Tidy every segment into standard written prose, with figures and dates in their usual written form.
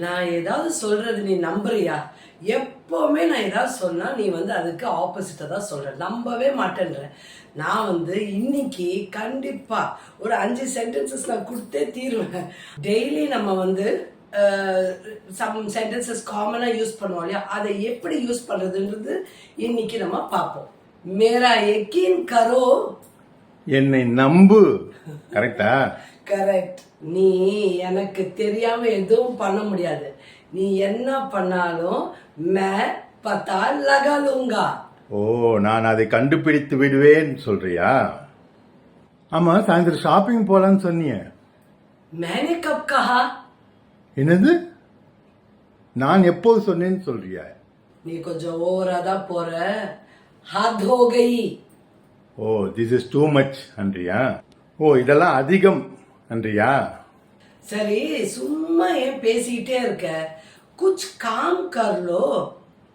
நான் ஏதாவது சொல்றது நீ நம்புறியா? எப்பவுமே நான் ஏதாவது சொன்னா நீ அதுக்கு ஆப்போசிட்டா தான் சொல்ற, நம்பவே மாட்டேன்ற. நான் இன்னைக்கு கண்டிப்பா ஒரு 5 சென்டென்சஸ் நான் கொடுத்தே தீருவேன். டெய்லி நம்ம சம் சென்டென்சஸ் காமனா யூஸ் பண்ணுவோம் இல்லையா, அதை எப்படி யூஸ் பண்றதுன்றது இன்னைக்கு நம்ம பார்ப்போம். மேரா யக்கீன் கரோ, என்னை நம்பு. கரெக்டா? கரெக்ட். நீ எனக்கு தெரியாம எதுவும் பண்ண முடியாது. நீ என்ன பண்ணாலும் மே பத்தா லகா லூங்கா. ஓ, நான் அதை கண்டுபிடித்து விடுவேன் சொல்றியா? ஆமா, சாயந்தரம் ஷாப்பிங் போலான்னு சொன்னியே. मैंने कब कहा? என்னது? நான் எப்போது சொன்னேன்னு சொல்றியா? நீ கொஞ்சம் ஓவரா தான் போற. ஹத் ஹோ கயி. ஓ, திஸ் இஸ் டூ மச் அன்றியா? ஓ, இதெல்லாம் அதிகம் அன்றியா? சரி, சும்மா ஏன் பேசிக்கிட்டே இருக்க? குछ काम कर लो.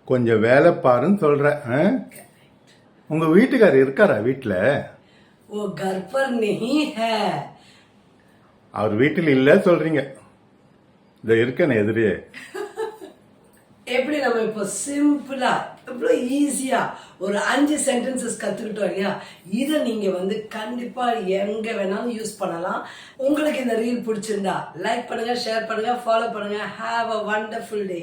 கொஞ்சம் வேலை பாருன்னு சொல்ற. உங்க வீட்டுக்காரர் இருக்காரா வீட்டுல? वो घर पर नहीं है. அவர் வீட்டில் இல்ல சொல்றீங்க. இத இருக்கேன் எதிரே. எப்படி நம்ம இப்போ சிம்பிளா எவ்வளோ ஈஸியா ஒரு 5 சென்டென்சஸ் கத்துக்கிட்டோம் இல்லையா? இதை நீங்க கண்டிப்பா எங்க வேணாலும் யூஸ் பண்ணலாம். உங்களுக்கு இந்த ரீல் பிடிச்சிருந்தா லைக் பண்ணுங்க, ஷேர் பண்ணுங்க, ஃபாலோ பண்ணுங்க. Have a wonderful day.